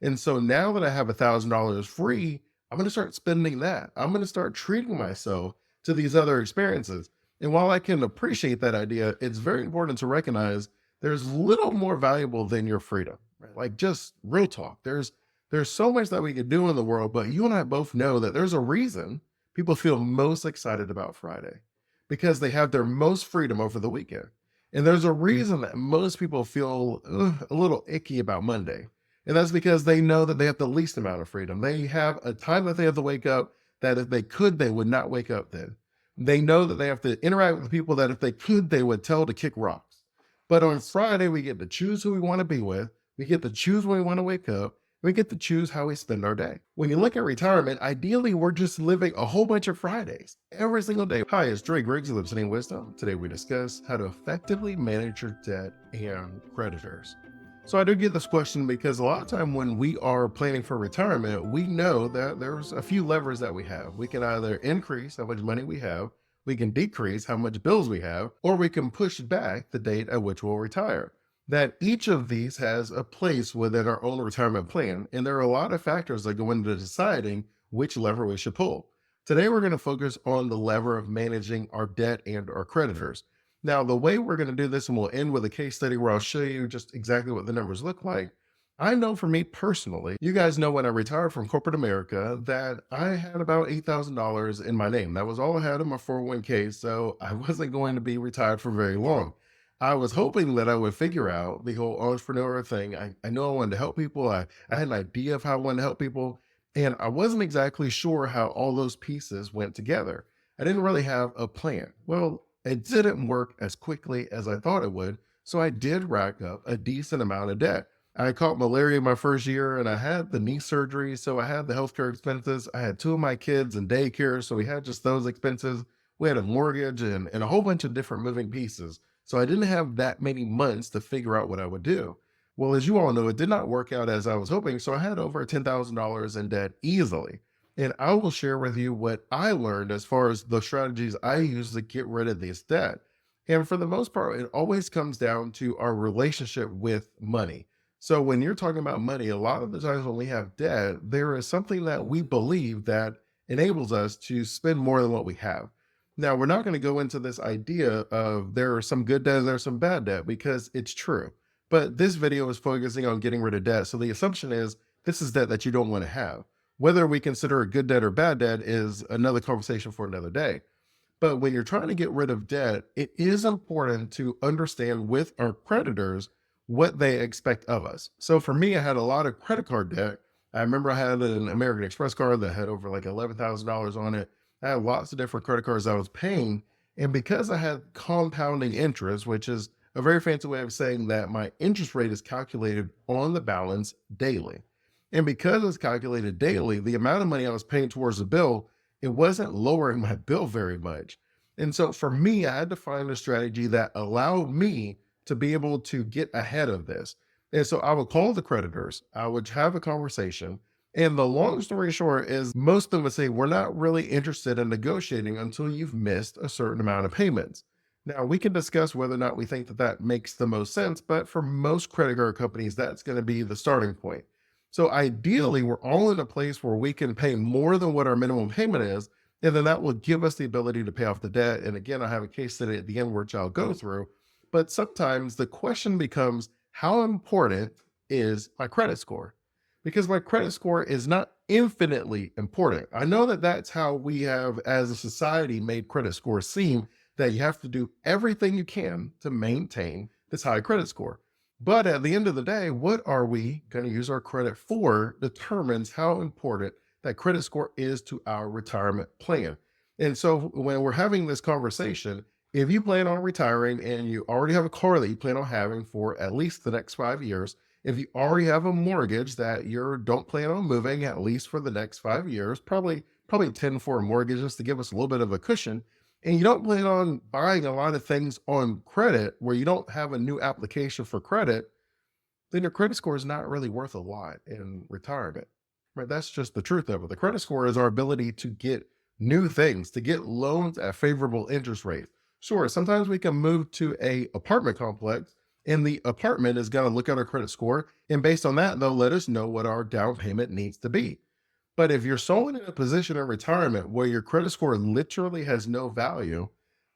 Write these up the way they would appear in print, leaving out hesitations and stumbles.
And so now that I have $1,000 free, I'm going to start spending that. I'm going to start treating myself to these other experiences. And while I can appreciate that idea, it's very important to recognize there's little more valuable than your freedom. Right? Like just real talk. There's so much that we could do in the world, but you and I both know that there's a reason people feel most excited about Friday because they have their most freedom over the weekend. And there's a reason that most people feel a little icky about Monday. And that's because they know that they have the least amount of freedom. They have a time that they have to wake up that if they could, they would not wake up then. They know that they have to interact with people that if they could, they would tell to kick rocks. But on Friday, we get to choose who we want to be with. We get to choose when we want to wake up. We get to choose how we spend our day. When you look at retirement, ideally, we're just living a whole bunch of Fridays every single day. Hi, it's Dre Griggs of Obsidian Wisdom. Today, we discuss how to effectively manage your debt and creditors. So I do get this question because a lot of time when we are planning for retirement, we know that there's a few levers that we have. We can either increase how much money we have, we can decrease how much bills we have, or we can push back the date at which we'll retire. That each of these has a place within our own retirement plan, and there are a lot of factors that go into deciding which lever we should pull. Today, we're going to focus on the lever of managing our debt and our creditors. Now, the way we're going to do this, and we'll end with a case study where I'll show you just exactly what the numbers look like. I know for me personally, you guys know when I retired from corporate America that I had about $8,000 in my name. That was all I had in my 401k. So I wasn't going to be retired for very long. I was hoping that I would figure out the whole entrepreneur thing. I know I wanted to help people. I had an idea of how I wanted to help people. And I wasn't exactly sure how all those pieces went together. I didn't really have a plan. Well, it didn't work as quickly as I thought it would. So I did rack up a decent amount of debt. I caught malaria my first year and I had the knee surgery. So I had the healthcare expenses. I had two of my kids in daycare. So we had just those expenses. We had a mortgage and a whole bunch of different moving pieces. So I didn't have that many months to figure out what I would do. Well, as you all know, it did not work out as I was hoping. So I had over $10,000 in debt easily. And I will share with you what I learned as far as the strategies I use to get rid of this debt. And for the most part, it always comes down to our relationship with money. So when you're talking about money, a lot of the times when we have debt, there is something that we believe that enables us to spend more than what we have. Now, we're not going to go into this idea of there are some good debt, there's some bad debt, because it's true. But this video is focusing on getting rid of debt. So the assumption is this is debt that you don't want to have. Whether we consider a good debt or bad debt is another conversation for another day. But when you're trying to get rid of debt, it is important to understand with our creditors what they expect of us. So for me, I had a lot of credit card debt. I remember I had an American Express card that had over like $11,000 on it. I had lots of different credit cards I was paying. And because I had compounding interest, which is a very fancy way of saying that my interest rate is calculated on the balance daily. And because it's calculated daily, the amount of money I was paying towards the bill, it wasn't lowering my bill very much. And so for me, I had to find a strategy that allowed me to be able to get ahead of this. And so I would call the creditors, I would have a conversation. And the long story short is most of them would say, we're not really interested in negotiating until you've missed a certain amount of payments. Now, we can discuss whether or not we think that that makes the most sense, but for most credit card companies, that's going to be the starting point. So ideally, we're all in a place where we can pay more than what our minimum payment is, and then that will give us the ability to pay off the debt. And again, I have a case study at the end which I'll go through. But sometimes the question becomes, how important is my credit score? Because my credit score is not infinitely important. I know that that's how we have, as a society, made credit scores seem that you have to do everything you can to maintain this high credit score. But at the end of the day, what are we going to use our credit for determines how important that credit score is to our retirement plan. And so when we're having this conversation, if you plan on retiring and you already have a car that you plan on having for at least the next 5 years, if you already have a mortgage that you don't plan on moving at least for the next 5 years, probably 10 for a mortgage just to give us a little bit of a cushion, and you don't plan on buying a lot of things on credit where you don't have a new application for credit, then your credit score is not really worth a lot in retirement. Right? That's just the truth of it. The credit score is our ability to get new things, to get loans at favorable interest rates. Sure, sometimes we can move to a apartment complex And the apartment is going to look at our credit score. And based on that, they'll let us know what our down payment needs to be. But if you're someone in a position of retirement where your credit score literally has no value,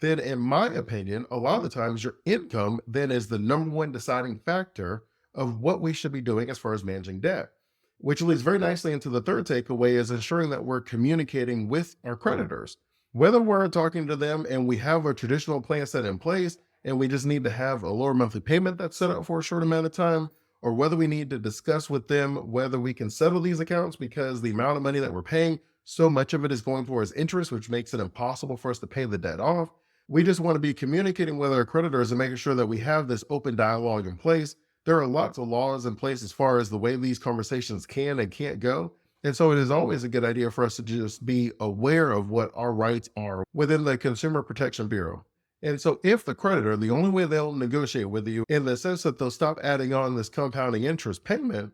then in my opinion, a lot of the times your income then is the number one deciding factor of what we should be doing as far as managing debt. Which leads very nicely into the third takeaway is ensuring that we're communicating with our creditors. Whether we're talking to them and we have a traditional plan set in place and we just need to have a lower monthly payment that's set up for a short amount of time, or whether we need to discuss with them whether we can settle these accounts because the amount of money that we're paying, so much of it is going towards interest, which makes it impossible for us to pay the debt off. We just want to be communicating with our creditors and making sure that we have this open dialogue in place. There are lots of laws in place as far as the way these conversations can and can't go. And so it is always a good idea for us to just be aware of what our rights are within the Consumer Protection Bureau. And so if the creditor, the only way they'll negotiate with you in the sense that they'll stop adding on this compounding interest payment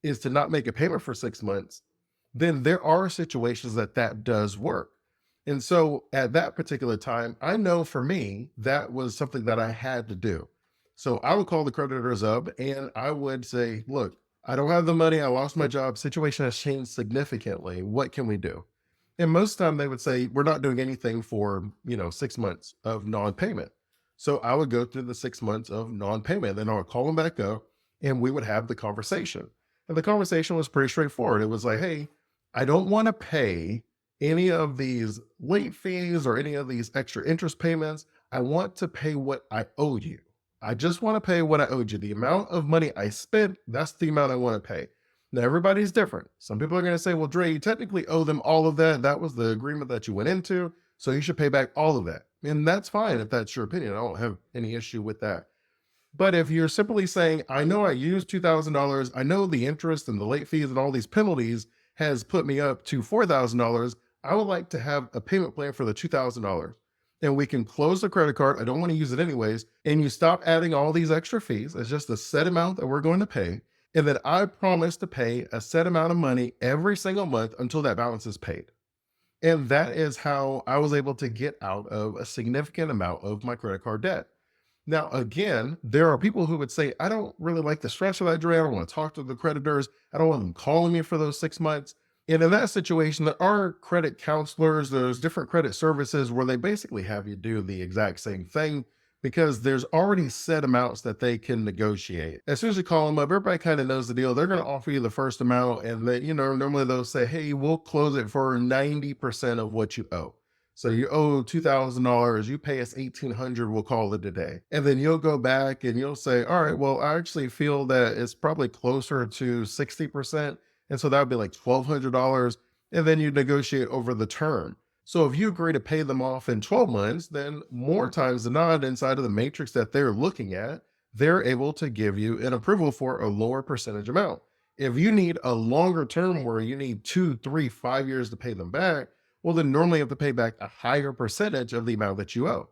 is to not make a payment for 6 months, then there are situations that that does work. And so at that particular time, I know for me, that was something that I had to do. So I would call the creditors up and I would say, look, I don't have the money. I lost my job. Situation has changed significantly. What can we do? And most of the time they would say, we're not doing anything for, 6 months of non-payment. So I would go through the 6 months of non-payment. Then I would call them back up and we would have the conversation. And the conversation was pretty straightforward. It was like, hey, I don't want to pay any of these late fees or any of these extra interest payments. I want to pay what I owe you. I just want to pay what I owed you. The amount of money I spent, that's the amount I want to pay. Now, everybody's different. Some people are going to say, well, Dre, you technically owe them all of that. That was the agreement that you went into. So you should pay back all of that. And that's fine if that's your opinion. I don't have any issue with that. But if you're simply saying, I know I used $2,000, I know the interest and the late fees and all these penalties has put me up to $4,000, I would like to have a payment plan for the $2,000. And we can close the credit card. I don't want to use it anyways. And you stop adding all these extra fees. It's just a set amount that we're going to pay. And then I promise to pay a set amount of money every single month until that balance is paid. And that is how I was able to get out of a significant amount of my credit card debt. Now, again, there are people who would say, I don't really like the stress of that, Dre. I don't want to talk to the creditors. I don't want them calling me for those 6 months. And in that situation, there are credit counselors, there's different credit services where they basically have you do the exact same thing because there's already set amounts that they can negotiate. As soon as you call them up, everybody kind of knows the deal. They're going to offer you the first amount. And then, normally they'll say, hey, we'll close it for 90% of what you owe. So you owe $2,000, you pay us $1,800, we'll call it a day. And then you'll go back and you'll say, all right, well, I actually feel that it's probably closer to 60%. And so that would be like $1,200. And then you negotiate over the term. So if you agree to pay them off in 12 months, then more times than not, inside of the matrix that they're looking at, they're able to give you an approval for a lower percentage amount. If you need a longer term where you need 2, 3, 5 years to pay them back, well, then normally you have to pay back a higher percentage of the amount that you owe.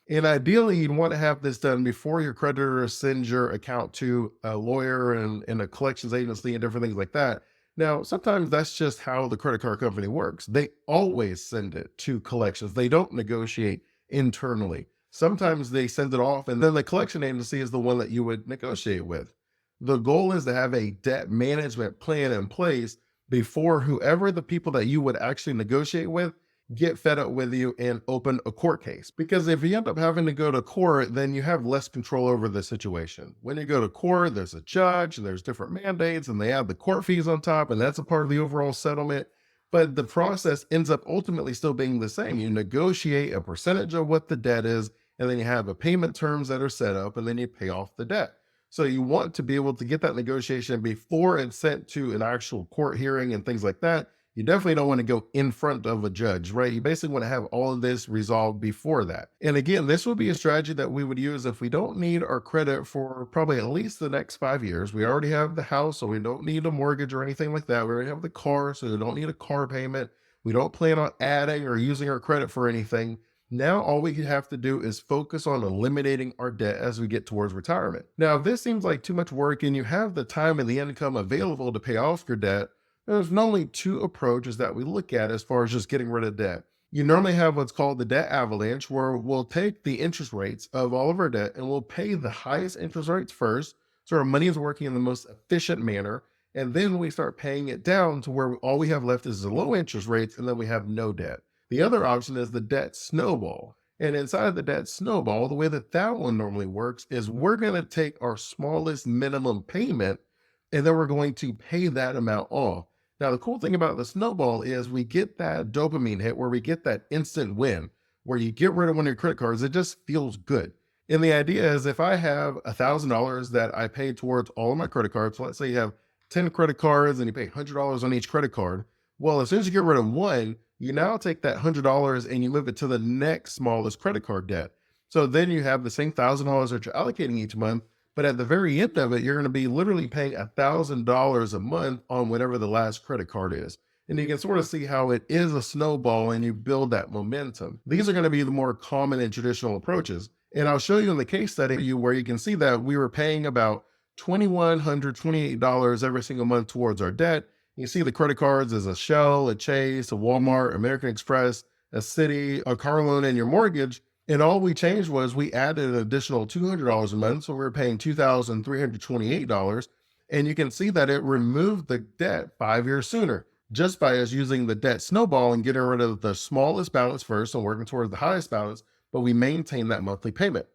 And ideally, you'd want to have this done before your creditor sends your account to a lawyer and a collections agency and different things like that. Now, sometimes that's just how the credit card company works. They always send it to collections. They don't negotiate internally. Sometimes they send it off and then the collection agency is the one that you would negotiate with. The goal is to have a debt management plan in place before whoever the people that you would actually negotiate with get fed up with you and open a court case. Because if you end up having to go to court, then you have less control over the situation. When you go to court, there's a judge, there's different mandates, and they add the court fees on top, and that's a part of the overall settlement. But the process ends up ultimately still being the same. You negotiate a percentage of what the debt is, and then you have a payment terms that are set up, and then you pay off the debt. So you want to be able to get that negotiation before it's sent to an actual court hearing and things like that. You definitely don't want to go in front of a judge, right? You basically want to have all of this resolved before that. And again, this would be a strategy that we would use if we don't need our credit for probably at least the next 5 years. We already have the house, so we don't need a mortgage or anything like that. We already have the car, so we don't need a car payment. We don't plan on adding or using our credit for anything. Now, all we have to do is focus on eliminating our debt as we get towards retirement. Now, if this seems like too much work and you have the time and the income available to pay off your debt, there's normally two approaches that we look at as far as just getting rid of debt. You normally have what's called the debt avalanche, where we'll take the interest rates of all of our debt and we'll pay the highest interest rates first. So our money is working in the most efficient manner. And then we start paying it down to where all we have left is the low interest rates, and then we have no debt. The other option is the debt snowball. And inside of the debt snowball, the way that that one normally works is we're going to take our smallest minimum payment and then we're going to pay that amount off. Now, the cool thing about the snowball is we get that dopamine hit where we get that instant win, where you get rid of one of your credit cards. It just feels good. And the idea is if I have $1,000 that I pay towards all of my credit cards, so let's say you have 10 credit cards and you pay $100 on each credit card. Well, as soon as you get rid of one, you now take that $100 and you move it to the next smallest credit card debt. So then you have the same $1,000 that you're allocating each month, but at the very end of it, you're going to be literally paying $1,000 a month on whatever the last credit card is. And you can sort of see how it is a snowball and you build that momentum. These are going to be the more common and traditional approaches. And I'll show you in the case study where you can see that we were paying about $2,128 every single month towards our debt. You see the credit cards as a Shell, a Chase, a Walmart, American Express, a Citi, a car loan, and your mortgage. And all we changed was we added an additional $200 a month. So we were paying $2,328. And you can see that it removed the debt 5 years sooner just by us using the debt snowball and getting rid of the smallest balance first and working towards the highest balance. But we maintain that monthly payment.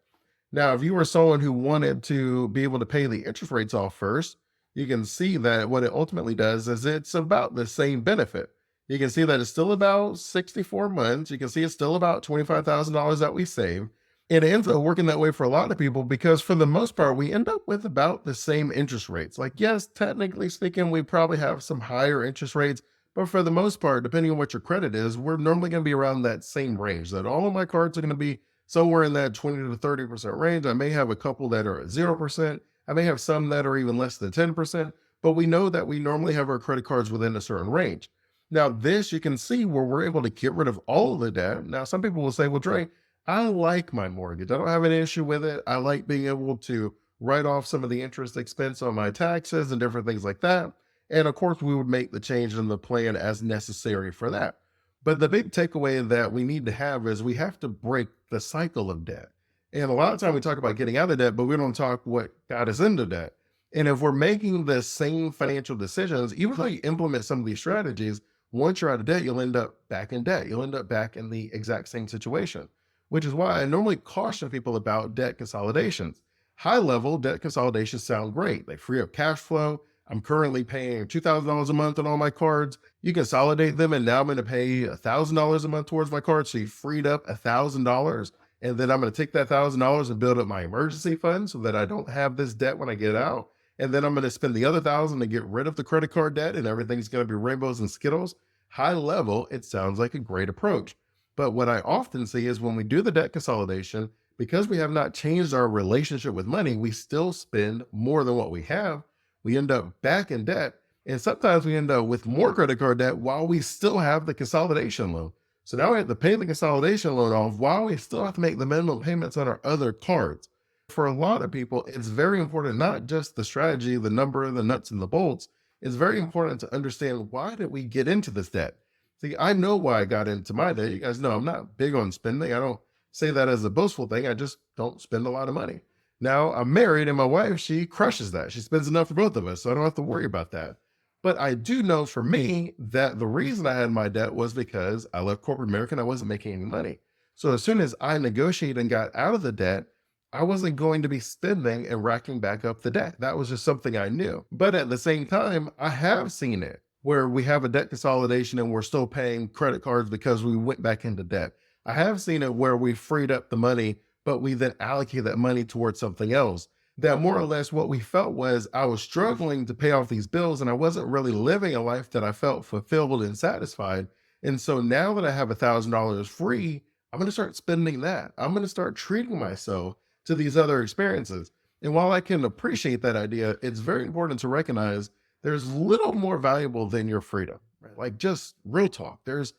Now, if you were someone who wanted to be able to pay the interest rates off first, you can see that what it ultimately does is it's about the same benefit. You can see that it's still about 64 months. You can see it's still about $25,000 that we save. It ends up working that way for a lot of people because for the most part, we end up with about the same interest rates. Like, yes, technically speaking, we probably have some higher interest rates, but for the most part, depending on what your credit is, we're normally going to be around that same range, that all of my cards are going to be somewhere in that 20 to 30% range. I may have a couple that are at 0%. I may have some that are even less than 10%, but we know that we normally have our credit cards within a certain range. Now, this you can see where we're able to get rid of all of the debt. Now, some people will say, well, Dre, I like my mortgage. I don't have an issue with it. I like being able to write off some of the interest expense on my taxes and different things like that. And of course, we would make the change in the plan as necessary for that. But the big takeaway that we need to have is we have to break the cycle of debt. And a lot of time we talk about getting out of debt, but we don't talk what got us into debt. And if we're making the same financial decisions, even though you implement some of these strategies, once you're out of debt, you'll end up back in debt. You'll end up back in the exact same situation, which is why I normally caution people about debt consolidations. High level debt consolidations sound great. They free up cash flow. I'm currently paying $2,000 a month on all my cards. You consolidate them, and now I'm going to pay $1,000 a month towards my card. So you freed up $1,000. And then I'm going to take that $1,000 and build up my emergency fund so that I don't have this debt when I get out. And then I'm going to spend the other $1,000 to get rid of the credit card debt, and everything's going to be rainbows and Skittles. High level, it sounds like a great approach. But what I often see is when we do the debt consolidation, because we have not changed our relationship with money, we still spend more than what we have. We end up back in debt. And sometimes we end up with more credit card debt while we still have the consolidation loan. So now we have to pay the consolidation loan off while we still have to make the minimum payments on our other cards. For a lot of people, it's very important, not just the strategy, the number, the nuts and the bolts. It's very important to understand, why did we get into this debt? See, I know why I got into my debt. You guys know I'm not big on spending. I don't say that as a boastful thing. I just don't spend a lot of money. Now I'm married and my wife, she crushes that. She spends enough for both of us, so I don't have to worry about that. But I do know for me that the reason I had my debt was because I left corporate America and I wasn't making any money. So as soon as I negotiated and got out of the debt, I wasn't going to be spending and racking back up the debt. That was just something I knew. But at the same time, I have seen it where we have a debt consolidation and we're still paying credit cards because we went back into debt. I have seen it where we freed up the money, but we then allocate that money towards something else. That more or less what we felt was I was struggling to pay off these bills and I wasn't really living a life that I felt fulfilled and satisfied. And so now that I have $1,000 free, I'm going to start spending that. I'm going to start treating myself to these other experiences. And while I can appreciate that idea, it's very important to recognize there's little more valuable than your freedom, right? Like, just real talk. There's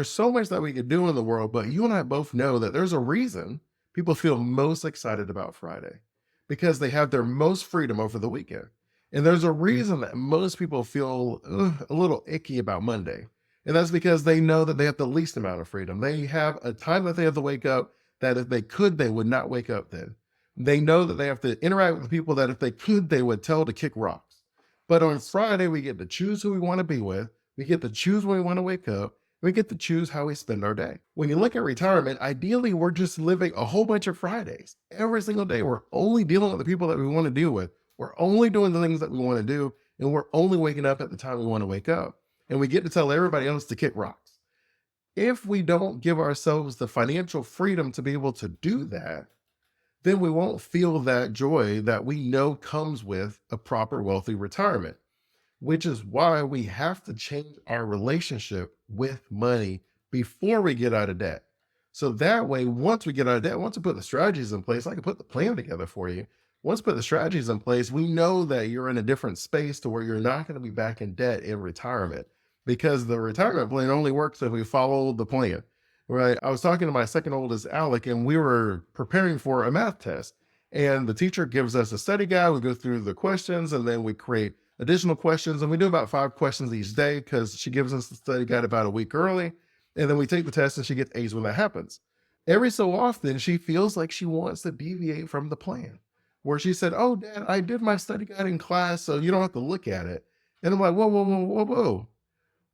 so much that we can do in the world, but you and I both know that there's a reason people feel most excited about Friday, because they have their most freedom over the weekend. And there's a reason that most people feel a little icky about Monday. And that's because they know that they have the least amount of freedom. They have a time that they have to wake up that if they could, they would not wake up then. They know that they have to interact with people that if they could, they would tell to kick rocks. But on Friday, we get to choose who we want to be with. We get to choose when we want to wake up. We get to choose how we spend our day. When you look at retirement, ideally, we're just living a whole bunch of Fridays. Every single day, we're only dealing with the people that we want to deal with. We're only doing the things that we want to do. And we're only waking up at the time we want to wake up. And we get to tell everybody else to kick rocks. If we don't give ourselves the financial freedom to be able to do that, then we won't feel that joy that we know comes with a proper wealthy retirement, which is why we have to change our relationship with money before we get out of debt. So that way, once we get out of debt, once we put the strategies in place, I can put the plan together for you. Once we put the strategies in place, we know that you're in a different space to where you're not going to be back in debt in retirement, because the retirement plan only works if we follow the plan, right? I was talking to my second oldest, Alec, and we were preparing for a math test. And the teacher gives us a study guide. We go through the questions and then we create additional questions. And we do about 5 questions each day because she gives us the study guide about a week early. And then we take the test and she gets A's when that happens. Every so often, she feels like she wants to deviate from the plan, where she said, "Oh, Dad, I did my study guide in class, so you don't have to look at it." And I'm like, whoa, whoa, whoa, whoa, whoa.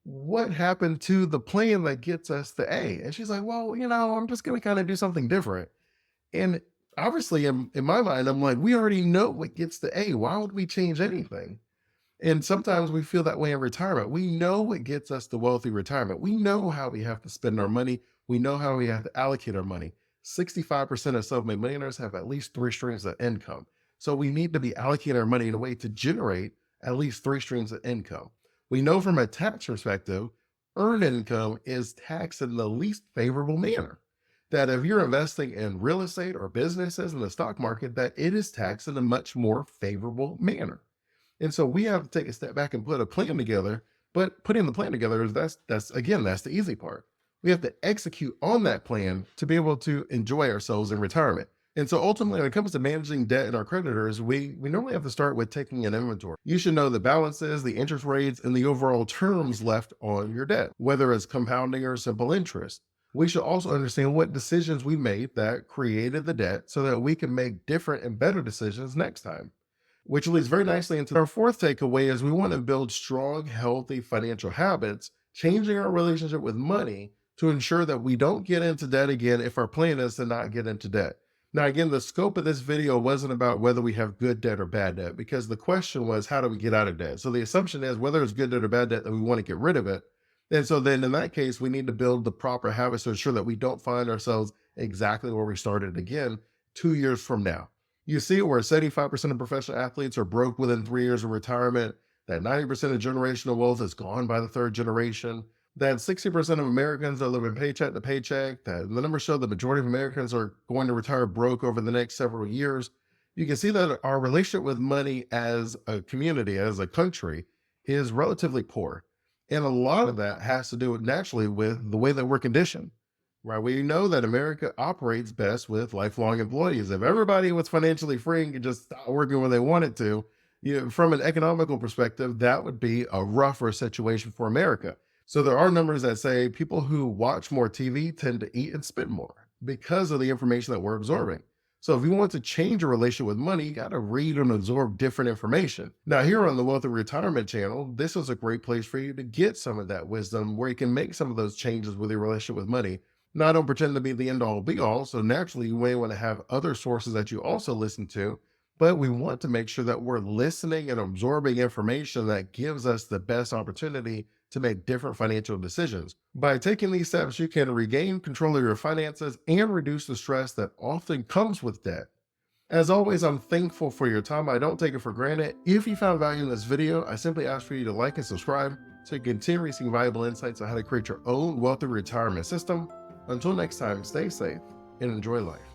What happened to the plan that gets us the A? And she's like, "Well, I'm just going to kind of do something different." And obviously, in my mind, I'm like, we already know what gets the A. Why would we change anything? And sometimes we feel that way in retirement. We know what gets us the wealthy retirement. We know how we have to spend our money. We know how we have to allocate our money. 65% of self-made millionaires have at least 3 streams of income. So we need to be allocating our money in a way to generate at least 3 streams of income. We know from a tax perspective, earned income is taxed in the least favorable manner. That if you're investing in real estate or businesses in the stock market, that it is taxed in a much more favorable manner. And so we have to take a step back and put a plan together. But putting the plan together is that's the easy part. We have to execute on that plan to be able to enjoy ourselves in retirement. And so ultimately, when it comes to managing debt and our creditors, we normally have to start with taking an inventory. You should know the balances, the interest rates, and the overall terms left on your debt, whether it's compounding or simple interest. We should also understand what decisions we made that created the debt so that we can make different and better decisions next time. Which leads very nicely into our fourth takeaway is we want to build strong, healthy financial habits, changing our relationship with money to ensure that we don't get into debt again if our plan is to not get into debt. Now, again, the scope of this video wasn't about whether we have good debt or bad debt, because the question was, how do we get out of debt? So the assumption is whether it's good debt or bad debt, that we want to get rid of it. And so then in that case, we need to build the proper habits to ensure that we don't find ourselves exactly where we started again 2 years from now. You see where 75% of professional athletes are broke within 3 years of retirement, that 90% of generational wealth is gone by the 3rd generation, that 60% of Americans are living paycheck to paycheck, that the numbers show the majority of Americans are going to retire broke over the next several years. You can see that our relationship with money as a community, as a country, is relatively poor. And a lot of that has to do naturally with the way that we're conditioned, right? We know that America operates best with lifelong employees. If everybody was financially free and could just stop working when they wanted to, from an economical perspective, that would be a rougher situation for America. So there are numbers that say people who watch more TV tend to eat and spend more because of the information that we're absorbing. So if you want to change your relationship with money, you got to read and absorb different information. Now, here on the Wealth and Retirement channel, this is a great place for you to get some of that wisdom where you can make some of those changes with your relationship with money. Now, I don't pretend to be the end all be all. So naturally, you may want to have other sources that you also listen to, but we want to make sure that we're listening and absorbing information that gives us the best opportunity to make different financial decisions. By taking these steps, you can regain control of your finances and reduce the stress that often comes with debt. As always, I'm thankful for your time. I don't take it for granted. If you found value in this video, I simply ask for you to like and subscribe so you continue receiving valuable insights on how to create your own wealthy retirement system. Until next time, stay safe and enjoy life.